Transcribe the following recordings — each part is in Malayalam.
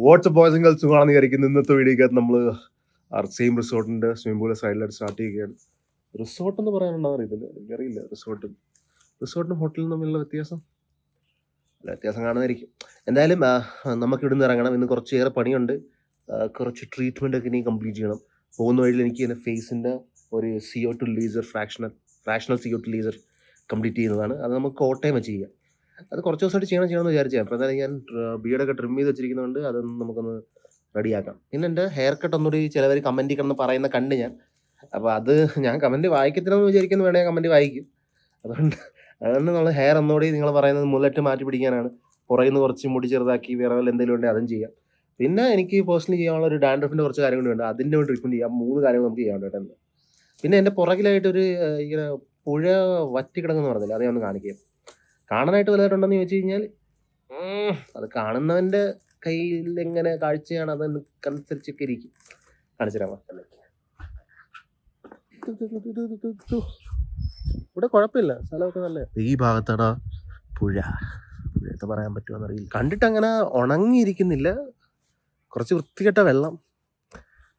വാട്ട്സ്ആപ്പ് ബോയ്സ് ആൻഡ് ഗേൾസ് സുഖമാണെന്ന് വിചാരിക്കുന്നു. ഇന്നത്തെ വീഡിയോക്കകത്ത് നമ്മൾ സെയിം റിസോർട്ടിൻ്റെ സ്വിമ്മിംഗ് പൂളിൽ സൈഡിലായിട്ട് സ്റ്റാർട്ട് ചെയ്യുകയാണ്. റിസോർട്ട് എന്ന് പറയാനുണ്ടോ അറിയത്തില്ല, എനിക്കറിയില്ല. റിസോർട്ടും ഹോട്ടലും തമ്മിലുള്ള വ്യത്യാസം കാണുന്നതായിരിക്കും. എന്തായാലും നമുക്ക് ഇവിടുന്ന് ഇറങ്ങണം. ഇന്ന് കുറച്ചേറെ പണിയുണ്ട്. കുറച്ച് ട്രീറ്റ്മെൻ്റ് ഒക്കെ ഇനി കംപ്ലീറ്റ് ചെയ്യണം. പോകുന്ന വഴിയിൽ എനിക്ക് എൻ്റെ ഫേസിൻ്റെ ഒരു CO2 laser fractional CO2 laser complete ചെയ്യുന്നതാണ്. അത് നമുക്ക് കോട്ടയം വെച്ച് ചെയ്യാം. അത് കുറച്ച് ദിവസമായിട്ട് ചെയ്യണമെന്ന് വിചാരിച്ചാൽ. അപ്പോൾ എന്തായാലും ഞാൻ ബിയർഡൊക്കെ ട്രിം ചെയ്ത് വെച്ചിരിക്കുന്നതുകൊണ്ട് അതൊന്ന് നമുക്കൊന്ന് റെഡിയാക്കാം. പിന്നെ എൻ്റെ ഹെയർ കട്ട് ഒന്നുകൂടി ചിലവർ കമൻറ്റിൽ കിടന്ന് പറയുന്ന കണ്ട് ഞാൻ. അപ്പോൾ അത് ഞാൻ കമൻറ്റ് വായിക്കത്തില്ലെന്ന് വിചാരിക്കുന്നു, വേണമെങ്കിൽ കമൻറ്റ് വായിക്കും. അതുകൊണ്ട് നമ്മൾ ഹെയർ ഒന്നുകൂടി നിങ്ങൾ പറയുന്നത് മുല്ലറ്റ് മാറ്റി പിടിക്കാനാണ്. പുറകിൽ നിന്ന് കുറച്ച് മുടി ചെറുതാക്കി വേറെ എന്തെങ്കിലും ഉണ്ടെങ്കിൽ അതും ചെയ്യാം. പിന്നെ എനിക്ക് പേഴ്സണലി ചെയ്യാനുള്ള ഒരു ഡാൻഡ്രഫിൻ്റെ കുറച്ച് കാര്യങ്ങളുണ്ട്. അതിൻ്റെ വേണ്ടി ട്രീറ്റ്മെൻറ്റ് ചെയ്യാം. 3 കാര്യങ്ങൾ നമുക്ക് ചെയ്യാൻ വേണ്ടിയിട്ട്. പിന്നെ എൻ്റെ പുറകിലായിട്ടൊരു ഇങ്ങനെ പുഴ വറ്റി കിടങ്ങുന്നു പറഞ്ഞില്ല, അത് ഞാൻ ഒന്ന് കാണിക്കാം. കാണാനായിട്ട് വലുതായിട്ടുണ്ടെന്ന് ചോദിച്ചു കഴിഞ്ഞാൽ അത് കാണുന്നവൻ്റെ കയ്യിൽ എങ്ങനെ കാഴ്ചയാണ് അതനുസരിച്ചൊക്കെ ഇരിക്കും. കാണിച്ചു തരാമോ? ഇവിടെ കുഴപ്പമില്ല, സ്ഥലമൊക്കെ നല്ല. ഈ ഭാഗത്താടാ പുഴ. പുഴയത്തെ പറയാൻ പറ്റുമോ എന്നറിയില്ല. കണ്ടിട്ട് അങ്ങനെ ഉണങ്ങിയിരിക്കുന്നില്ല, കുറച്ച് വൃത്തികെട്ട വെള്ളം,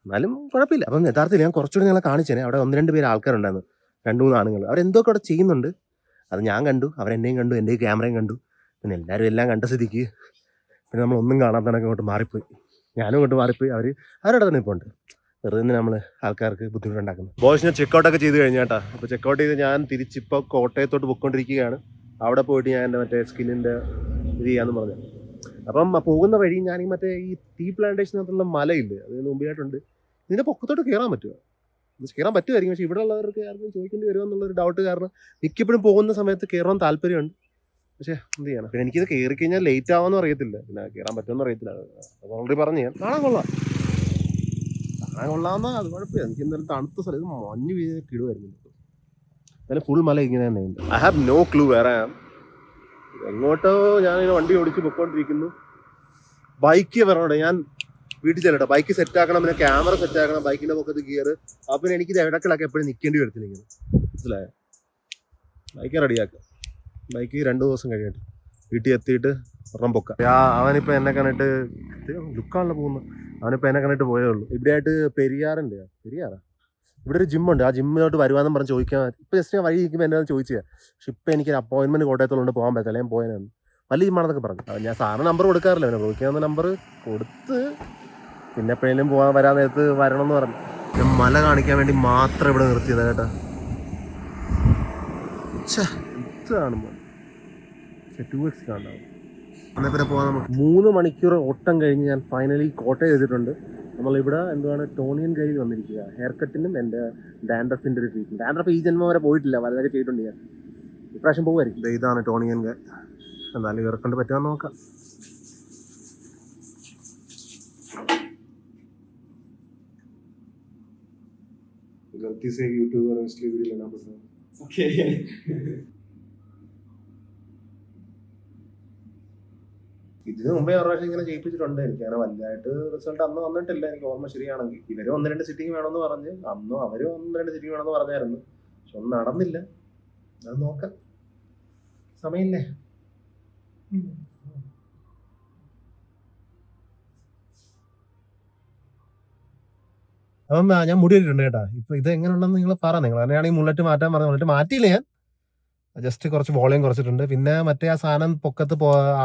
എന്നാലും കുഴപ്പമില്ല. അപ്പം യഥാർത്ഥത്തിൽ ഞാൻ കുറച്ചുകൂടി നിങ്ങളെ കാണിച്ചേനെ. അവിടെ 1-2 പേര് ആൾക്കാരുണ്ടായിരുന്നു, 2-3 ആണുങ്ങൾ. അവരെന്തൊക്കെ അവിടെ ചെയ്യുന്നുണ്ട് അത് ഞാൻ കണ്ടു, അവരെന്നെയും കണ്ടു, എൻ്റെ ക്യാമറയും കണ്ടു. പിന്നെ എല്ലാവരും എല്ലാം കണ്ട സ്ഥിതിക്ക് പിന്നെ നമ്മളൊന്നും കാണാത്തവനൊക്കെ ഇങ്ങോട്ട് മാറിപ്പോയി. ഞാനും ഇങ്ങോട്ട് മാറിപ്പോയി. അവരവിടെ തന്നെ ഇപ്പോൾ ഉണ്ട്. വെറുതെ നമ്മൾ ആൾക്കാർക്ക് ബുദ്ധിമുട്ടുണ്ടാക്കുന്നു. ബോയ്സിനെ ചെക്കൗട്ടൊക്കെ ചെയ്ത് കഴിഞ്ഞാട്ടാ. അപ്പോൾ ചെക്കൗട്ട് ചെയ്ത് ഞാൻ തിരിച്ചിപ്പോൾ കോട്ടയത്തോട്ട് പോയിക്കൊണ്ടിരിക്കുകയാണ്. അവിടെ പോയിട്ട് ഞാൻ എൻ്റെ മറ്റേ സ്കിന്നിൻ്റെ ഇത് ചെയ്യാമെന്ന് പറഞ്ഞു. അപ്പം പോകുന്ന വഴി ഞാൻ ഈ മറ്റേ ഈ ടീ പ്ലാന്റേഷനകത്തുള്ള മലയില്ലേ, അതിന് മുമ്പിലായിട്ടുണ്ട്. ഇതിൻ്റെ പൊക്കത്തോട്ട് കയറാൻ പറ്റുമോ? കയറാൻ പറ്റുമായിരിക്കും, പക്ഷേ ഇവിടെ ഉള്ളവർക്ക് ആർക്കും ചോദിക്കേണ്ടി വരുമോ എന്നുള്ളൊരു ഡൗട്ട് കാരണം മിക്കപ്പോഴും പോകുന്ന സമയത്ത് കയറാൻ താല്പര്യമുണ്ട്, പക്ഷേ എന്ത് ചെയ്യണം. പിന്നെ എനിക്കിത് കയറി കഴിഞ്ഞാൽ ലേറ്റ് ആവാമെന്നും അറിയത്തില്ല, പിന്നെ കയറാൻ പറ്റുമെന്ന് അറിയത്തില്ല. അത് ഓൾറെഡി പറഞ്ഞു ഞാൻ. കാണാൻ കൊള്ളാമെന്ന അത് കുഴപ്പമില്ല. എനിക്ക് എന്തായാലും തണുത്ത സ്ഥലം, ഇത് മഞ്ഞ് വീഴ കിടുവായിരുന്നു. എന്നാലും ഫുൾ മല ഇങ്ങനെ തന്നെ ഉണ്ട്. ഐ ഹാവ് നോ ക്ലൂ വേറെ എങ്ങോട്ടോ. ഞാനിങ്ങനെ വണ്ടി ഓടിച്ച് പൊയ്ക്കൊണ്ടിരിക്കുന്നു. ബൈക്ക് വരണോടെ, ഞാൻ വീട്ടിൽ ചെല്ലട്ടെ. ബൈക്ക് സെറ്റാക്കണം, പിന്നെ ക്യാമറ സെറ്റാക്കണം, ബൈക്കിൻ്റെ പൊക്കത്ത് ഗിയർ. അപ്പം പിന്നെ എനിക്കിത് ഇടക്കിളൊക്കെ എപ്പോഴും നിൽക്കേണ്ടി വരത്തില്ല ഇങ്ങനെ, മനസ്സിലായോ? ബൈക്ക് റെഡിയാക്കാം. ബൈക്ക് 2 ദിവസം കഴിയട്ടെ, വീട്ടിൽ എത്തിയിട്ട് ഒരെണ്ണം പൊക്കാം. അവനിപ്പോൾ എന്നെ കണ്ടിട്ട് ലുക്കാണല്ലോ പോകുന്നത്. അവനിപ്പോൾ എന്നെ കണ്ടിട്ട് പോയേ ഉള്ളൂ. ഇവിടെ ആയിട്ട് പെരിയാറാ ഇവിടെ ഒരു ജിമ്മുണ്ട്. ആ ജിമ്മിലോട്ട് വരുവാന്നും പറഞ്ഞ് ചോദിക്കാൻ ഇപ്പോൾ ജസ്റ്റ് ഞാൻ വഴി ഇരിക്കുമ്പോൾ എന്നെ ചോദിച്ചാൽ. പക്ഷെ ഇപ്പോൾ എനിക്ക് അപ്പോയിൻമെൻറ്റ് കോട്ടയത്തോണ്ട് പോകാൻ പറ്റില്ല, ഞാൻ പോയതാണ്. വലിയ ജിമ്മാണെന്നൊക്കെ പറഞ്ഞു. ഞാൻ സാറിന് നമ്പർ കൊടുക്കാറില്ല, അവനെ വിളിക്കാവുന്ന നമ്പർ കൊടുത്ത് പിന്നെ എപ്പോഴേലും വരാൻ നേരത്ത് വരണമെന്ന് പറഞ്ഞു. ഞാൻ മല കാണിക്കാൻ വേണ്ടി മാത്രം ഇവിടെ നിർത്തിയത് കേട്ടോ. കാണുമ്പോൾ 2x കാണാവും. എന്നാൽ പിന്നെ പോകാൻ നമുക്ക് 3 മണിക്കൂർ ഓട്ടം കഴിഞ്ഞ് ഞാൻ ഫൈനലി കോട്ടയം ചെയ്തിട്ടുണ്ട്. നമ്മളിവിടെ എന്തുവാണ് ടോണിയൻ കയ്യിൽ വന്നിരിക്കുക. ഹെയർ കട്ടിനും എൻ്റെ ഡാൻഡ്രഫിൻ്റെ ഒരു ട്രീറ്റ്മെൻറ്റ്. ഡാൻഡ്രഫ് ഈ ജന്മം വരെ പോയിട്ടില്ല, വലുതൊക്കെ ചെയ്തിട്ടുണ്ട് ഞാൻ. ഇപ്രാവശ്യം പോകുമായിരിക്കും. ഇതാണ് ടോണിയൻ കൈ. എന്നാലും ഇവർക്കൊണ്ട് പറ്റുമെന്ന് നോക്കാം. ഇതിന് മുമ്പേ ഒരു പ്രാവശ്യം ഇങ്ങനെ ചെയ്യിപ്പിച്ചിട്ടുണ്ട്. എനിക്ക് അങ്ങനെ വലുതായിട്ട് റിസൾട്ട് അന്ന് വന്നിട്ടില്ല, എനിക്ക് ഓർമ്മ ശരിയാണെങ്കിൽ. ഇവരും 1-2 സിറ്റിംഗ് വേണമെന്ന് പറഞ്ഞ്, അന്നും അവരും 1-2 സിറ്റിംഗ് വേണമെന്ന് പറഞ്ഞായിരുന്നു. പക്ഷെ ഒന്നും നടന്നില്ല. അത് നോക്കാം, സമയമില്ലേ. അപ്പം ഞാൻ മുടി ഇട്ടിട്ടുണ്ട് കേട്ടോ. ഇപ്പൊ ഇത് എങ്ങനെ ഉണ്ടെന്ന് നിങ്ങൾ പറ. നിങ്ങൾ തന്നെയാണെങ്കിൽ മുല്ലറ്റ് മാറ്റാൻ പറഞ്ഞു. മുല്ലറ്റ് മാറ്റിയില്ല, ഞാൻ ജസ്റ്റ് കുറച്ച് വോളിയം കുറച്ചിട്ടുണ്ട്. പിന്നെ മറ്റേ ആ സാധനം പൊക്കത്ത്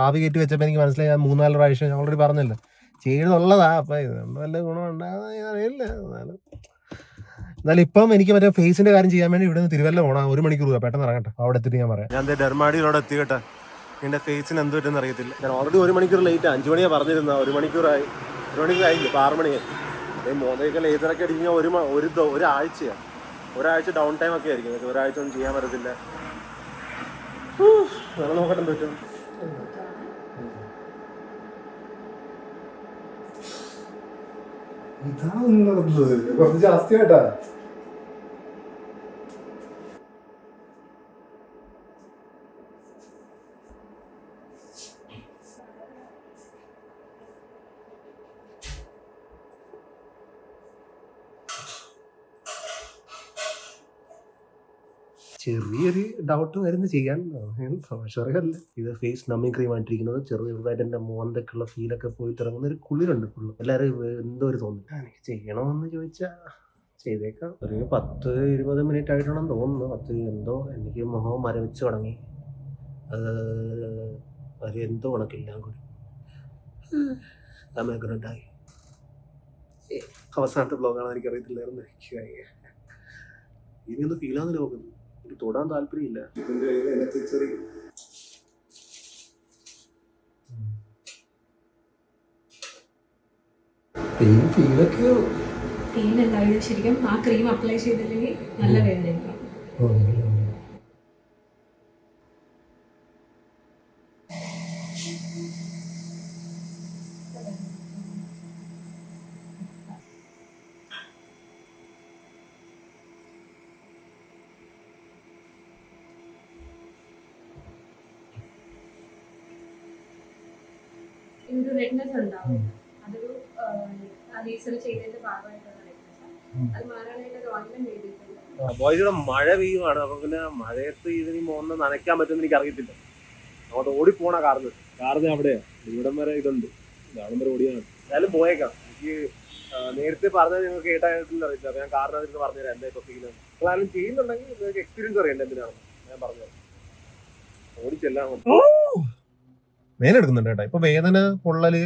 ആവി കയറ്റി വെച്ചപ്പോൾ എനിക്ക് മനസ്സിലായി, ഞാൻ 3-4 പ്രാവശ്യം ഞാൻ ഓൾറെഡി പറഞ്ഞല്ലോ ചെയ്യുന്നുള്ളതാ. അപ്പം ഇതുകൊണ്ട് വല്ല ഗുണമുണ്ടാകുന്ന അറിയില്ല. എന്നാലും ഇപ്പം എനിക്ക് മറ്റേ ഫേസിന്റെ കാര്യം ചെയ്യാൻ വേണ്ടി ഇവിടെ നിന്ന് തിരുവല്ല പോകണം. 1 മണിക്കൂർ പെട്ടെന്ന് ഇറങ്ങട്ടെ. അവിടെ എത്തിയിട്ട് ഞാൻ പറയാം. ഞാൻ ഡെർമാഡിയിലൂടെ എത്തി കേട്ടോ. എൻ്റെ ഫേസിന് എന്ത് പറ്റുമെന്ന് അറിയത്തില്ല. ഞാൻ ഓൾറെഡി 1 മണിക്കൂർ ലേറ്റ്. 5 മണിയാണ് പറഞ്ഞിരുന്ന, 1 മണിക്കൂറായി. 1 മണിക്കൂർ ആയില്ല, ഇപ്പോൾ 6 മണിയായി. മോദയൊക്കെ ലേസറൊക്കെ അടിച്ച് ഒരാഴ്ചയാണ്. ഒരാഴ്ച ഡൗൺ ടൈം ഒക്കെ ആയിരിക്കും. ഒരാഴ്ച ഒന്നും ചെയ്യാൻ പറ്റത്തില്ല. നോക്കട്ടെ എന്ത് പറ്റും. കുറച്ച് ജാസ്തിയായിട്ടാ. ചെറിയൊരു ഡൗട്ട് വരുന്നു ചെയ്യാൻ. ഷുവറല്ല. ഇത് ഫേസ് നമ്മിങ് ക്രീം ആയിട്ടിരിക്കുന്നത്. ചെറുതായിട്ട് എൻ്റെ മോന്തക്കുള്ള ഫീലൊക്കെ പോയി തുടങ്ങുന്ന ഒരു കുളിരുണ്ട് ഫുള്ള്. എല്ലാവരും എന്തോ ഒരു തോന്നുന്നു. എനിക്ക് ചെയ്യണമെന്ന് ചോദിച്ചാൽ ചെയ്തേക്കാം. ഒരു 10-20 മിനിറ്റ് ആയിട്ടാണെന്ന് തോന്നുന്നു. എന്തോ എനിക്ക് മുഖം മരവിച്ച് തുടങ്ങി. അത് എന്തോ കണക്കെല്ലാം കൂടി ഡായി. അവസാനത്തെ ബ്ലോഗാണെന്ന് എനിക്കറിയത്തില്ലായിരുന്നു. ഇനിയൊന്ന് ഫീലാന്ന് നോക്കുന്നു. എനിക്ക് തൊടാൻ താല്പര്യമില്ല. ശരിക്കും ആ ക്രീം അപ്ലൈ ചെയ്തില്ലെങ്കിൽ നല്ല വേദന. ഇത് റെഡ്നെസ് ഉണ്ടാവും. അതൊരു ലേസർ ചെയ്തതിന്റെ ഭാഗമായിട്ടുള്ള റെഡ്നെസ്. അത് മാറാനായിട്ട് ഒരു ഓയിൻമെന്റ് ചെയ്തിട്ടുണ്ട്. ബോയ്സിയുടെ മഴ പെയ്യുവാണ്. അപ്പൊ പിന്നെ മഴയത്ത് ഇതിന് മോന്ന് നനയ്ക്കാൻ പറ്റുമെന്ന് എനിക്ക് അറിയത്തില്ല. അങ്ങോട്ട് ഓടിപ്പോണ കാർന്ന് അവിടെയാ. ഇവിടം വരെ ഇതുണ്ട്. അവിടെ വരെ ഓടിയാണ്. എന്തായാലും പോയേക്കാം. എനിക്ക് നേരത്തെ പറഞ്ഞത് നിങ്ങൾക്ക് കേട്ടായിട്ടില്ല അറിയില്ല. അപ്പൊ ഞാൻ കാരണം അതിന് പറഞ്ഞുതരാം എന്താ ഇപ്പൊ ഫീൽ. നിങ്ങളാരും ചെയ്യുന്നുണ്ടെങ്കിൽ നിങ്ങൾക്ക് എക്സ്പീരിയൻസ് അറിയണ്ട എന്തിനാണ് ഞാൻ പറഞ്ഞത്. ഓടിച്ചെല്ലാം വേദന എടുക്കുന്നുണ്ട് കേട്ടോ. ഇപ്പൊ വേദന പൊള്ളല്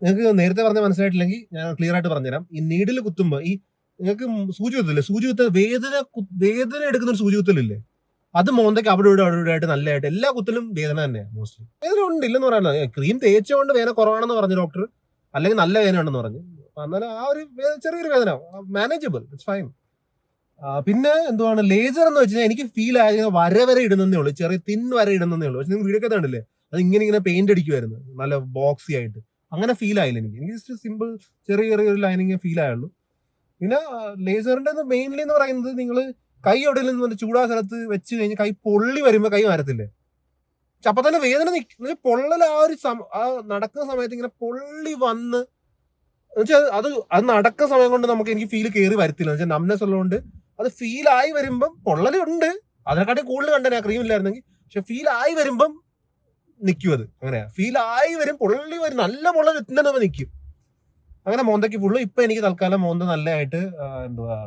നിങ്ങൾക്ക് നേരത്തെ പറഞ്ഞ മനസ്സിലായിട്ടില്ലെങ്കിൽ ഞാൻ ക്ലിയർ ആയിട്ട് പറഞ്ഞുതരാം. ഈ നീഡിൽ കുത്തുമ്പോ ഈ നിങ്ങൾക്ക് സൂചി കുത്തില്ലേ, സൂചി കുത്ത വേദന എടുക്കുന്ന ഒരു സൂചി കുത്തലില്ലേ, അത് മോന്തയ്ക്ക് അവിടെ ഇവിടെ ആയിട്ട് നല്ലതായിട്ട് എല്ലാ കുത്തലും വേദന തന്നെയാണ് മോസ്റ്റ്ലി. വേദന ഉണ്ട് ഇല്ലെന്ന് പറയാനില്ല. ക്രീം തേച്ചുകൊണ്ട് വേദന കുറവാണെന്ന് പറഞ്ഞു ഡോക്ടർ, അല്ലെങ്കിൽ നല്ല വേദന ഉണ്ടെന്ന് പറഞ്ഞു. എന്നാലും ആ ഒരു ചെറിയൊരു വേദന മാനേജബിൾ, ഇറ്റ്സ് ഫൈൻ. പിന്നെ എന്തുവാണ് ലേസർ എന്ന് വെച്ചാൽ എനിക്ക് ഫീൽ ആയത് വര ഇടുന്നേ ഉള്ളൂ, ചെറിയ തിൻ വര ഇടുന്നേ ഉള്ളൂ. പക്ഷെ നിങ്ങൾ വീഡിയോ ഒക്കെ കണ്ടില്ലേ, അത് ഇങ്ങനെ പെയിന്റ് അടിക്കുമായിരുന്നു നല്ല ബോക്സി ആയിട്ട്. അങ്ങനെ ഫീൽ ആയില്ല എനിക്ക് ജസ്റ്റ് സിമ്പിൾ ചെറിയൊരു ലൈനിങ് ഫീൽ ആയുള്ളൂ. പിന്നെ ലേസറിന്റെ മെയിൻലി എന്ന് പറയുന്നത് നിങ്ങൾ കൈ എവിടെയെങ്കിലും നിന്ന് ചൂടാ സ്ഥലത്ത് വെച്ച് കഴിഞ്ഞ് കൈ പൊള്ളി വരുമ്പോൾ കൈ മാറത്തില്ലേ, പക്ഷെ അപ്പൊ തന്നെ വേദന പൊള്ളൽ ആ നടക്കുന്ന സമയത്ത് ഇങ്ങനെ പൊള്ളി വന്ന് എന്നുവെച്ചാൽ അത് നടക്കുന്ന സമയം കൊണ്ട് എനിക്ക് ഫീൽ കയറി വരത്തില്ല. എന്ന് വെച്ചാൽ നംനെസ് ഉള്ളതുകൊണ്ട് അത് ഫീൽ ആയി വരുമ്പം പൊള്ളലുണ്ട്. അതിനെക്കാട്ടി കൂടുതൽ കണ്ടേ ക്രീം ഇല്ലായിരുന്നെങ്കിൽ. പക്ഷെ ഫീൽ ആയി വരുമ്പം നിൽക്കും. അത് അങ്ങനെയാ, ഫീൽ ആയി വരും, പൊള്ളി വരും, നല്ല പൊള്ളൽ എത്തുന്നതിന് നിൽക്കും. അങ്ങനെ മോന്തയ്ക്ക് ഫുള്ള്. ഇപ്പൊ എനിക്ക് തൽക്കാലം മോന്ത നല്ലതായിട്ട് എന്തുവാ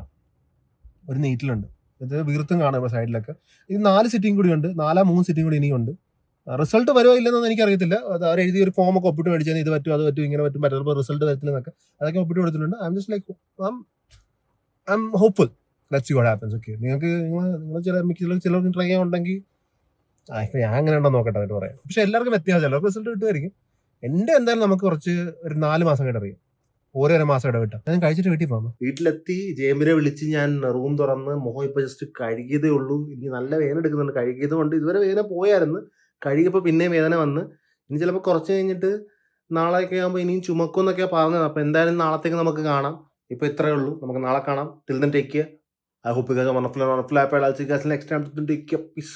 ഒരു നീറ്റിലുണ്ട്. ഇത് വീർത്തും കാണാം സൈഡിലൊക്കെ. ഇത് 4 സിറ്റിംഗ് കൂടി ഉണ്ട്, 3 സിറ്റിംഗ് കൂടി ഇനിയുണ്ട്. റിസൾട്ട് വരുമോ ഇല്ലെന്നൊന്നും എനിക്കറിയത്തില്ല. അത് അവർ എഴുതിയ ഒരു ഫോമൊക്കെ ഒപ്പിട്ട് മേടിച്ചാൽ ഇത് പറ്റും അത് പറ്റും ഇങ്ങനെ പറ്റും പറ്റുമ്പോൾ റിസൾട്ട് വരത്തില്ലെന്നൊക്കെ അതൊക്കെ ഒപ്പിട്ട് കൊടുത്തിട്ടുണ്ട്. I'm just like I'm hopeful. Let's see what happens. Okay, നിങ്ങൾക്ക് ചിലർക്ക് ട്രൈ ചെയ്യാൻ ഉണ്ടെങ്കിൽ ഇപ്പൊ ഞാൻ അങ്ങനെ ഉണ്ടോ നോക്കട്ടെ എന്നിട്ട് പറയാം. പക്ഷെ എല്ലാവർക്കും വ്യത്യാസം, ചിലർക്ക് റിസൾട്ട് കിട്ടുമായിരിക്കും. എന്റെ എന്തായാലും നമുക്ക് കുറച്ച് ഒരു 4 മാസം കഴിഞ്ഞ് അറിയാം, ഓരോ മാസം ഇടവിട്ട. ഞാൻ കഴിച്ചിട്ട് വീട്ടിൽ പോകാം. വീട്ടിലെത്തി ജേമിനെ വിളിച്ച് ഞാൻ റൂം തുറന്ന് മുഖം ഇപ്പൊ ജസ്റ്റ് കഴുകിയതേ ഉള്ളൂ. എനിക്ക് നല്ല വേദന എടുക്കുന്നുണ്ട്. കഴുകിയത് കൊണ്ട് ഇതുവരെ വേദന പോയായിരുന്നു, കഴുകിയപ്പോൾ പിന്നെയും വേദന വന്ന്. ഇനി ചിലപ്പോൾ കുറച്ച് കഴിഞ്ഞിട്ട് നാളെയൊക്കെ ആകുമ്പോൾ ഇനിയും ചുമക്കുമെന്നൊക്കെയാണ് പറഞ്ഞത്. അപ്പോൾ എന്തായാലും നാളത്തേക്ക് നമുക്ക് കാണാം. ഇപ്പോൾ ഇത്രയേ ഉള്ളൂ, നമുക്ക് നാളെ കാണാം. Till then take care. I hope you guys are wonderful. I'll see you guys next time. Take care. Peace.